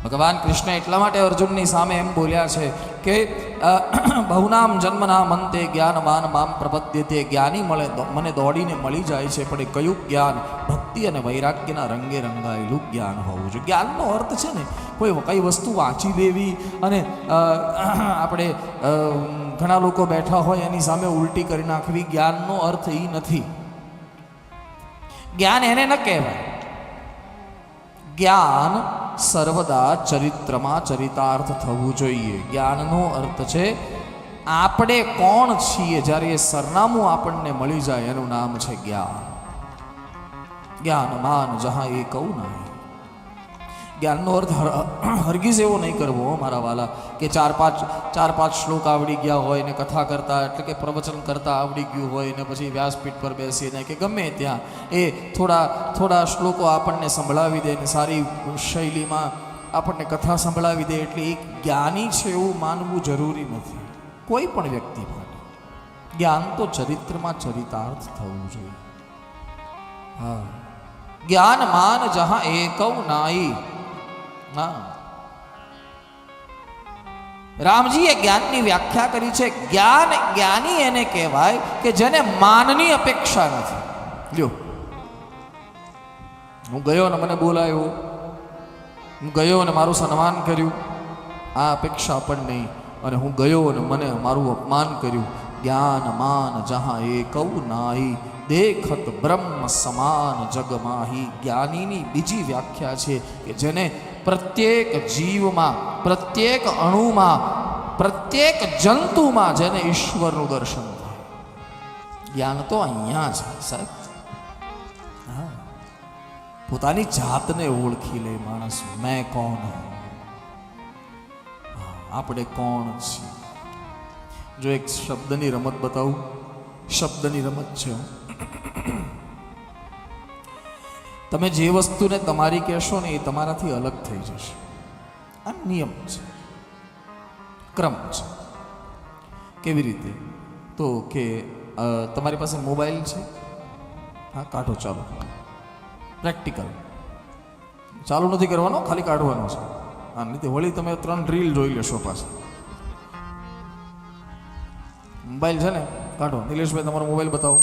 ભગવાન કૃષ્ણ એટલા માટે અર્જુનની સામે એમ બોલ્યા છે કે બહુનામ જન્મના મંતે જ્ઞાનવાન મામ પ્રપદ્યતે, જ્ઞાની મળે મને દોડીને મળી જાય છે, પણ એ કયું જ્ઞાન? ભક્તિ અને વૈરાગ્યના રંગે રંગાયેલું જ્ઞાન હોવું જોઈએ. જ્ઞાનનો અર્થ છે ને કોઈ કઈ વસ્તુ વાંચી લેવી અને આપણે ઘણા લોકો બેઠા હોય એની સામે ઉલટી કરી નાખવી, જ્ઞાનનો અર્થ એ નથી. જ્ઞાન એને ન કહેવાય. જ્ઞાન સર્વદા ચરિત્રમાં ચરિતાર્થ થવું જોઈએ. જ્ઞાનનો અર્થ છે આપણે કોણ છીએ, જ્યારે એ સરનામું આપણને મળી જાય એનું નામ છે જ્ઞાન. જ્ઞાનમાન જહાં એ કહું ના. જ્ઞાનનો અર્થ હરગીઝ એવો નહીં કરવો મારા વાલા કે ચાર પાંચ શ્લોક આવડી ગયા હોય ને કથા કરતા એટલે કે પ્રવચન કરતા આવડી ગયું હોય ને પછી વ્યાસપીઠ પર બેસીને કે ગમે ત્યાં એ થોડા શ્લોકો આપણને સંભળાવી દે ને સારી શૈલીમાં આપણને કથા સંભળાવી દે એટલે એ જ્ઞાની છે એવું માનવું જરૂરી નથી કોઈ પણ વ્યક્તિ માટે. જ્ઞાન તો ચરિત્રમાં ચરિતાર્થ થવું જોઈએ. હા, જ્ઞાન માન જહાં એકવ નાઈ. ના, રામજીએ જ્ઞાનની વ્યાખ્યા કરી છે. જ્ઞાની એને કહેવાય કે જેને માનની અપેક્ષા નથી. લ્યો, હું ગયો ને મને બોલાયો, હું ગયો ને મારું સન્માન કર્યું, આ અપેક્ષા પણ નહીં. અને હું ગયો ને મને મારું અપમાન કર્યું. જ્ઞાન માન જહાં એકવ નાહી, દેખત બ્રહ્મ સમાન જગમાહી. જ્ઞાનીની બીજી વ્યાખ્યા છે કે જેને પ્રત્યેક જીવમાં, પ્રત્યેક અણુમાં, પ્રત્યેક જંતુમાં જેને ઈશ્વરનું દર્શન થાય. જ્ઞાન તો અહીંયા છે સાહેબ. હા, પોતાની જાતને ઓળખી લે માણસ. મેં કોણ હું, આપણે કોણ છીએ. જો એક શબ્દની રમત બતાવું. શબ્દની રમત છે. તમે જે વસ્તુને તમારી કહેશો ને એ તમારાથી અલગ થઈ જશે. આ નિયમ છે, ક્રમ છે. કેવી રીતે? તો કે તમારી પાસે મોબાઈલ છે, હા કાઢો, ચાલો. પ્રેક્ટિકલ ચાલુ નથી કરવાનો, ખાલી કાઢવાનો છે. હા, નહીં વળી તમે 3 રીલ જોઈ લેશો પાછા. મોબાઈલ છે ને, કાઢો. નિલેશભાઈ તમારો મોબાઈલ બતાવો.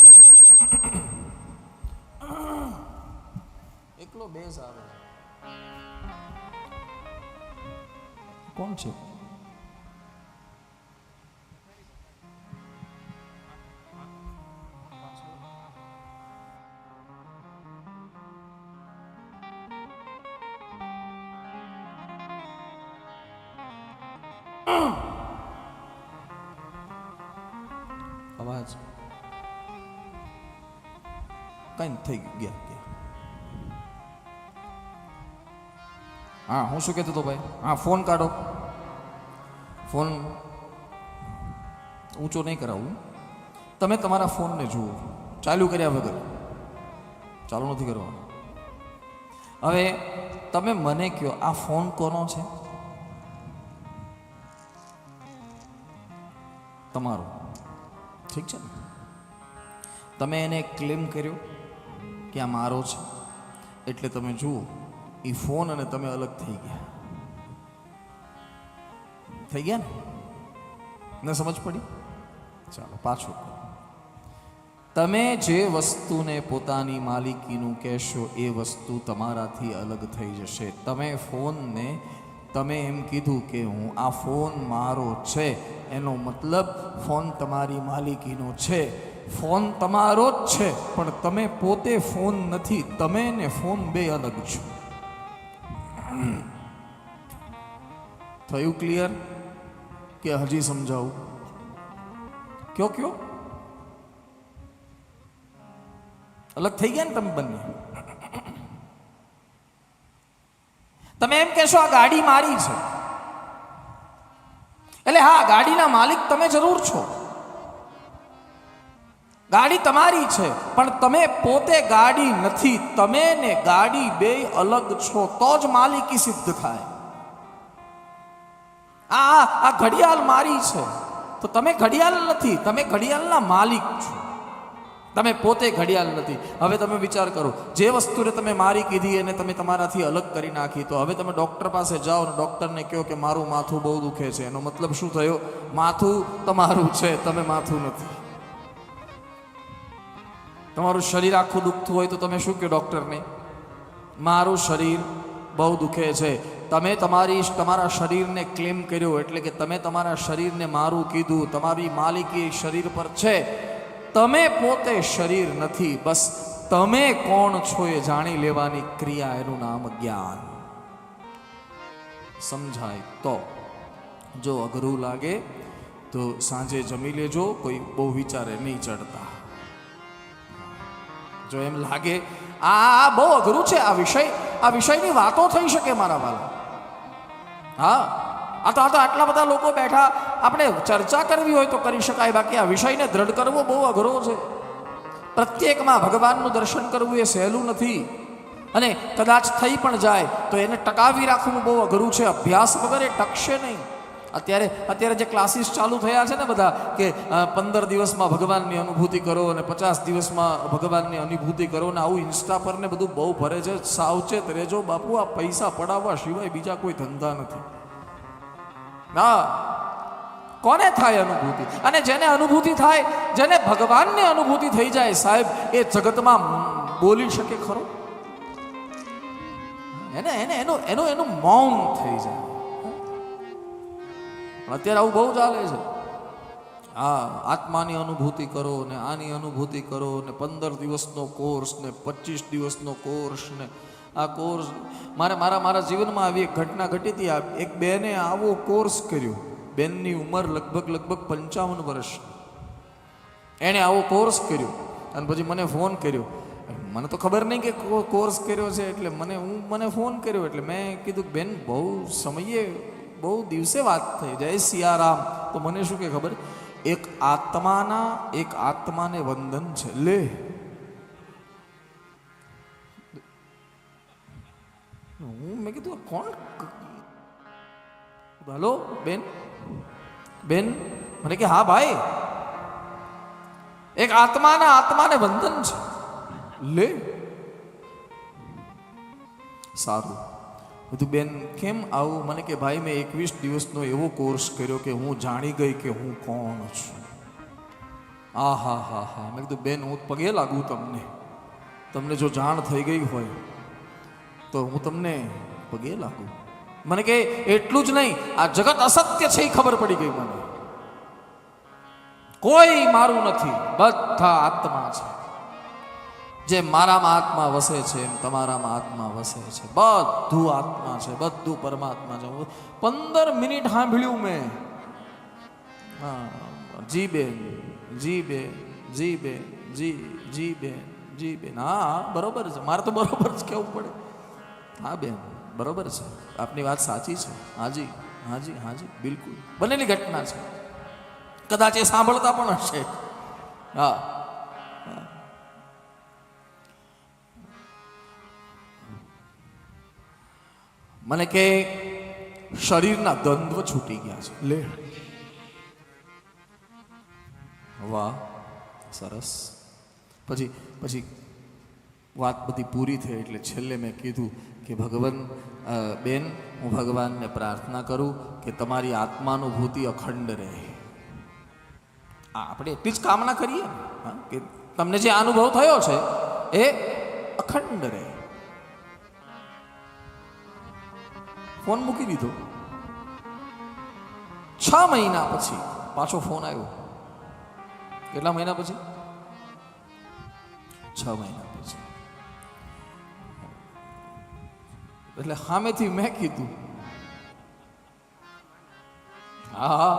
એકલો બેસ આવે. કોણ છે? અવાજ કઈ થઈ ગયા. હા, હું શું કહેતો હતો ભાઈ? હા, ફોન કાઢો. ફોન ઊંચો નહીં કરાવું. તમે તમારા ફોનને જુઓ, ચાલુ કર્યા વગર. ચાલુ નથી કરવાનું. હવે તમે મને કહો, આ ફોન કોનો છે? તમારો. ઠીક છે ને? તમે એને ક્લેમ કર્યો કે આ મારો છે, એટલે તમે જુઓ એ ફોન અને તમે અલગ થઈ ગયા. થઈ ગયા ને સમજ પડી? ચાલો પાછું. તમે જે વસ્તુને પોતાની માલિકીનું કહેશો એ વસ્તુ તમારાથી અલગ થઈ જશે. તમે ફોનને તમે એમ કીધું કે હું આ ફોન મારો છે, એનો મતલબ ફોન તમારી માલિકીનો છે. ફોન તમારો જ છે, પણ તમે પોતે ફોન નથી. તમે ને ફોન બે અલગ છો. થયું ક્લિયર કે હજી સમજાવું? કયો અલગ થઈ ગયા ને તમે બંને. તમે એમ કહેશો આ ગાડી મારી છે, એટલે હા, ગાડીના માલિક તમે જરૂર છો. ગાડી તમારી છે, પણ તમે પોતે ગાડી નથી. તમે ને ગાડી બે અલગ છો, તો જ માલિકી સિદ્ધ થાય. આ ઘડિયાળ મારી છે, તો તમે ઘડિયાળ નથી, તમે ઘડિયાળના માલિક છો. તમે પોતે ઘડિયાળ નથી. હવે તમે વિચાર કરો, જે વસ્તુને તમે મારી કીધી અને તમે તમારાથી અલગ કરી નાખી, તો હવે તમે ડૉક્ટર પાસે જાઓ અને ડૉક્ટરને કહો કે મારું માથું બહુ દુખે છે, એનો મતલબ શું થયો? માથું તમારું છે, તમે માથું નથી. તમારું શરીર આખું દુખતું હોય તો તમે શું કહો ડૉક્ટરને? મારું શરીર બહુ દુખે છે. તમે તમારા શરીરને ક્લેમ કર્યો, એટલે કે તમે તમારા શરીરને મારું કીધું. તમારી માલિકી શરીર પર છે. તમે પોતે શરીર નથી. બસ તમે કોણ છો એ જાણી લેવાની ક્રિયા, એનું નામ જ્ઞાન. સમજાય તો? જો અઘરું લાગે તો સાંજે જમી લેજો, કોઈ બહુ વિચારે નહીં ચડતા. જો એમ લાગે આ બહુ અઘરું છે, આ વિષયની વાતો થઈ શકે મારા વાલા. હા, આ તો આટલા બધા લોકો બેઠા, આપણે ચર્ચા કરવી હોય તો કરી શકાય, બાકી આ વિષયને દ્રઢ કરવો બહુ અઘરો છે. પ્રત્યેકમાં ભગવાનનું દર્શન કરવું એ સહેલું નથી, અને કદાચ થઈ પણ જાય તો એને ટકાવી રાખવું બહુ અઘરું છે. અભ્યાસ વગર એ ટકશે નહીં. અત્યારે જે ક્લાસીસ ચાલુ થયા છે ને બધા, કે 15 દિવસમાં ભગવાનની અનુભૂતિ કરો અને 50 દિવસમાં ભગવાનની અનુભૂતિ કરો, ને આવું ઇન્સ્ટા પર ને બધું બહુ ભરે છે. સાવચેત રહેજો બાપુ, આ પૈસા પડાવવા સિવાય બીજા કોઈ ધંધા નથી. હા, કોને થાય અનુભૂતિ? અને જેને અનુભૂતિ થાય, જેને ભગવાનની અનુભૂતિ થઈ જાય સાહેબ, એ જગતમાં બોલી શકે ખરો? એનું મૌન થઈ જાય. અત્યારે આવું બહુ ચાલે છે. હા, આત્માની અનુભૂતિ કરો ને આની અનુભૂતિ કરો ને 15 દિવસનો કોર્સ ને 25 દિવસનો કોર્સ ને આ કોર્સ. મારા જીવનમાં આવી એક ઘટના ઘટી હતી. એક બેને આવો કોર્સ કર્યો. બેનની ઉંમર લગભગ 55 વર્ષ. એણે આવો કોર્સ કર્યો અને પછી મને ફોન કર્યો. મને તો ખબર નહીં કે કોર્સ કર્યો છે, એટલે મને ફોન કર્યો. એટલે મેં કીધું બેન, બહુ સમયે બહુ દિવસે વાત થઈ. જય સિયારામ. તો મને શું કે ખબર, એક આત્માને વંદન છે. લે, મેં કીધું કોણ? હલો બેન, મને કે હા ભાઈ, એક આત્માને વંદન છે. લે, સારું. બધું બેન કેમ આવું? મને કે ભાઈ, મેં 21 દિવસનો એવો કોર્સ કર્યો કે હું જાણી ગઈ કે હું કોણ છું. હા. મેં કીધું બેન, હું પગે લાગું તમને જો જાણ થઈ ગઈ હોય તો હું તમને પગે લાગું. મને કે એટલું જ નહીં, આ જગત અસત્ય છે એ ખબર પડી ગઈ મને. કોઈ મારું નથી, બધા આત્મા છે. જે મારામાં આત્મા વસે છે એમ તમારામાં આત્મા વસે છે. બધું આત્મા છે, બધું પરમાત્મા છે. 15 મિનિટ સાંભળ્યું મેં. હા, જી બેન. હા, બરોબર છે. મારે તો બરોબર જ કહેવું પડે. હા બેન, બરોબર છે, આપની વાત સાચી છે. હાજી, બિલકુલ બનેલી ઘટના છે. કદાચ એ સાંભળતા પણ હશે. હા, મને કે શરીરના દ્વંદ્વ છૂટી ગયા છે. લે, વાહ, સરસ. પછી વાત બધી પૂરી થઈ એટલે છેલ્લે મેં કીધું કે બેન, હું ભગવાનને પ્રાર્થના કરું કે તમારી આત્માનુભૂતિ અખંડ રહે. આપણે એટલી જ કામના કરીએ કે તમને જે અનુભવ થયો છે એ અખંડ રહે. ફોન મૂકી દીધો. 6 મહિના પછી પાછો ફોન આવ્યો. કેટલા મહિના પછી? 6 મહિના પછી. એટલે સામેથી મેં કીધું, હા,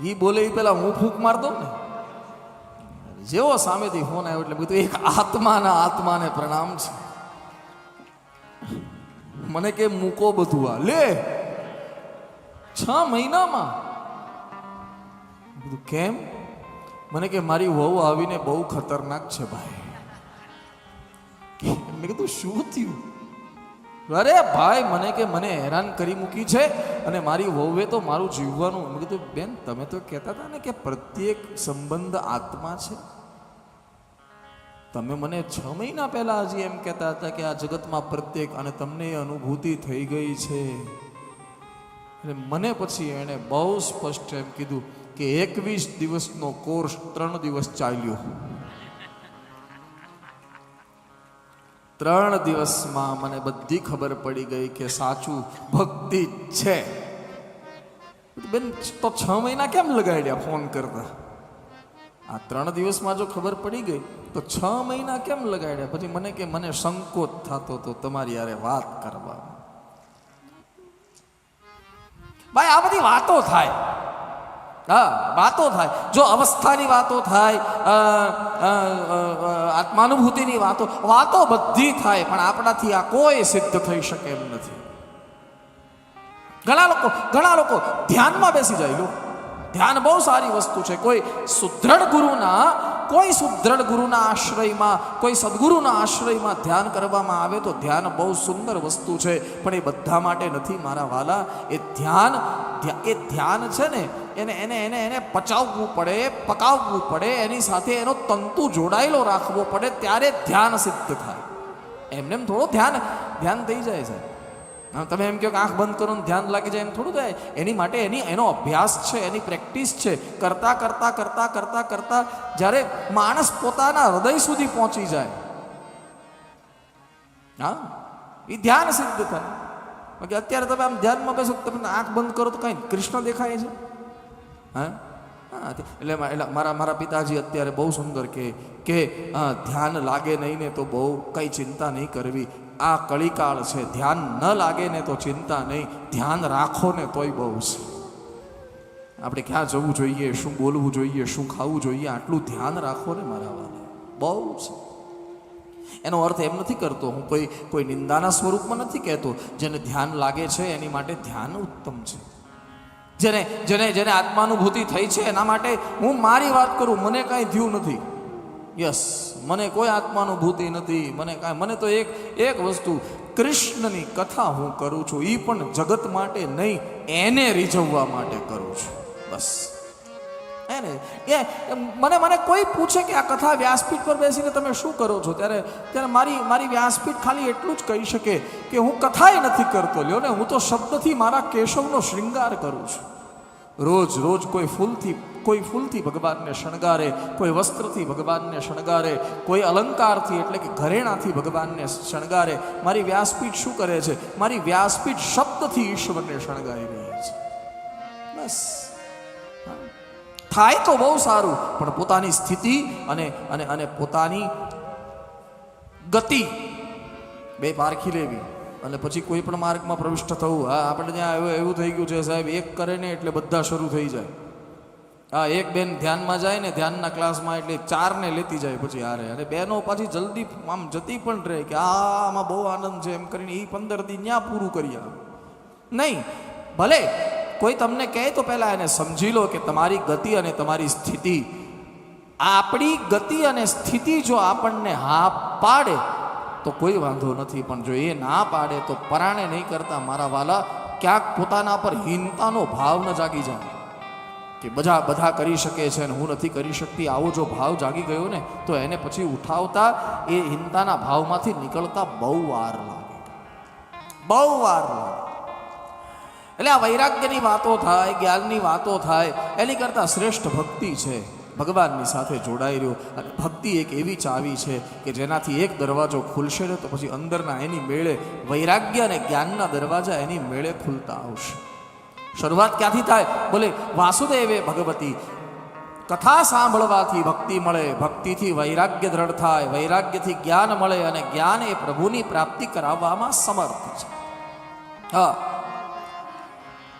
એ બોલે એ પેલા હું ફૂંક મારતો ને. જેવો સામેથી ફોન આવ્યો એટલે બધું એક આત્માને પ્રણામ છે. મને કે મૂકો બધું આ. લે, 6 મહિનામાં બધું કેમ? મને કે મારી વહુ આવીને બહુ ખતરનાક છે ભાઈ. મેં કીધું શું થયું? અરે ભાઈ, મને હેરાન કરી મૂકી છે અને મારી વહુએ તો મારું જીવવાનું. મેં કીધું બેન, તમે તો કહેતા હતા ને કે પ્રત્યેક સંબંધ આત્મા છે. તમે મને 6 મહિના પહેલા હજી એમ કહેતા હતા કે આ જગતમાં પ્રત્યેક અને તમને એ અનુભૂતિ થઈ ગઈ છે. અને મને પછી એણે બહુ સ્પષ્ટ એમ કીધું કે 21 દિવસનો કોર્સ 3 દિવસ ચાલ્યો. 3 દિવસમાં મને બધી ખબર પડી ગઈ કે સાચું ભક્તિ છે. બેન તો 6 મહિના કેમ લગાડ્યા ફોન કરતા? આ 3 દિવસમાં જો ખબર પડી ગઈ તો 6 મહિના કેમ લગાડ્યા? પછી મને કે મને સંકોચ થતો તો તમારી યારે વાત કરવા. ભાઈ આ બધી વાતો થાય, હા વાતો થાય. જો અવસ્થાની વાતો થાય, આત્માનુભૂતિની વાતો બધી થાય, પણ આપણાથી આ કોઈ સિદ્ધ થઈ શકે એમ નથી. ઘણા લોકો ધ્યાનમાં બેસી જાય. લો ધ્યાન બહુ સારી વસ્તુ છે. કોઈ સુદ્રઢ ગુરુના આશ્રયમાં, કોઈ સદગુરુના આશ્રયમાં ધ્યાન કરવામાં આવે તો ધ્યાન બહુ સુંદર વસ્તુ છે, પણ એ બધા માટે નથી મારા વાલા. એ ધ્યાન છે ને એને પચાવવું પડે, પકાવવું પડે, એની સાથે એનો તંતુ જોડાયેલો રાખવો પડે, ત્યારે ધ્યાન સિદ્ધ થાય. એમને થોડો ધ્યાન થઈ જાય છે. તમે એમ કહો કે આંખ બંધ કરો ને ધ્યાન લાગી જાય, એમ થોડું થાય. એની માટે એનો અભ્યાસ છે, એની પ્રેક્ટિસ છે. કરતા જ્યારે માણસ પોતાના હૃદય સુધી પહોંચી જાય, હા એ ધ્યાન સિદ્ધ થાય. બાકી અત્યારે તમે આમ ધ્યાનમાં બેસો, તમે આંખ બંધ કરો તો કઈ કૃષ્ણ દેખાય છે? હા એટલે મારા પિતાજી અત્યારે બહુ સુંદર કે ધ્યાન લાગે નહીં ને તો બહુ કઈ ચિંતા નહીં કરવી. આ કળીકાળ છે, ધ્યાન ન લાગે ને તો ચિંતા નહીં, ધ્યાન રાખો ને તોય બહુ છે. આપણે ક્યાં જવું જોઈએ, શું બોલવું જોઈએ, શું ખાવું જોઈએ, આટલું ધ્યાન રાખો ને મારા વાલા, બહુ છે. એનો અર્થ એમ નથી કરતો, હું કોઈ નિંદાના સ્વરૂપમાં નથી કહેતો. જેને ધ્યાન લાગે છે એની માટે ધ્યાન ઉત્તમ છે. જેને આત્માનુભૂતિ થઈ છે એના માટે હું મારી વાત કરું, મને કાંઈ થયું નથી. યસ, મને કોઈ આત્માનુભૂતિ નથી. મને તો એક વસ્તુ, કૃષ્ણની કથા હું કરું છું, એ પણ જગત માટે નહીં, એને રીઝવવા માટે કરું છું. બસ મને કોઈ પૂછે કે આ કથા વ્યાસપીઠ પર બેસીને તમે શું કરો છો, ત્યારે મારી વ્યાસપીઠ ખાલી એટલું જ કહી શકે કે હું કથાએ નથી કરતો. લ્યો ને, હું તો શબ્દથી મારા કેશવનો શૃંગાર કરું છું. રોજ કોઈ ફૂલથી ભગવાનને શણગારે, કોઈ વસ્ત્રથી ભગવાનને શણગારે, કોઈ અલંકારથી એટલે કે ઘરેણાથી ભગવાનને શણગારે. મારી વ્યાસપીઠ શું કરે છે? મારી વ્યાસપીઠ શબ્દથી ઈશ્વરને શણગારી રહી છે. બસ થાય તો બહુ સારું, પણ પોતાની સ્થિતિ અને પોતાની ગતિ બે પારખી લેવી અને પછી કોઈ પણ માર્ગમાં પ્રવિષ્ટ થવું. હા, આપણે ત્યાં એવું થઈ ગયું છે સાહેબ, એક કરે ને એટલે બધા શરૂ થઈ જાય. હા, એક બેન ધ્યાનમાં જાય ને, ધ્યાનના ક્લાસમાં એટલે 4 ને લેતી જાય પછી હારે, અને બેનો પાછી જલ્દી આમ જતી પણ રહે કે આમાં બહુ આનંદ છે એમ કરીને એ 15 દી ત્યાં પૂરું કરી આવે. નહીં, ભલે કોઈ તમને કહે તો પહેલા એને સમજી લો કે તમારી ગતિ અને તમારી સ્થિતિ, આપણી ગતિ અને સ્થિતિ જો આપણને હા પાડે તો કોઈ વાંધો નથી, પણ જો એ ના પાડે તો પરાણે નહીં કરતા મારા વાલા. ક્યાંક પોતાના પર હીનતાનો ભાવ ન જાગી જાય કે બધા કરી શકે છે અને હું નથી કરી શકતી. આવો જો ભાવ જાગી ગયો ને તો એને પછી ઉઠાવતા, એ હીનતાના ભાવમાંથી નીકળતા બહુ વાર લાગે. એટલે આ વૈરાગ્યની વાતો થાય, જ્ઞાનની વાતો થાય, એની કરતાં શ્રેષ્ઠ ભક્તિ છે. ભગવાનની સાથે જોડાઈ રહ્યો, અને ભક્તિ એક એવી ચાવી છે કે જેનાથી એક દરવાજો ખુલશે ને તો પછી અંદરના એની મેળે વૈરાગ્ય અને જ્ઞાનના દરવાજા એની મેળે ખુલતા આવશે. શરૂઆત ક્યાંથી થાય? બોલે વાસુદેવે ભગવતી. કથા સાંભળવાથી ભક્તિ મળે, ભક્તિથી વૈરાગ્ય દ્રઢ થાય, વૈરાગ્યથી જ્ઞાન મળે, અને જ્ઞાન એ પ્રભુની પ્રાપ્તિ કરાવવામાં સમર્થ છે. હા,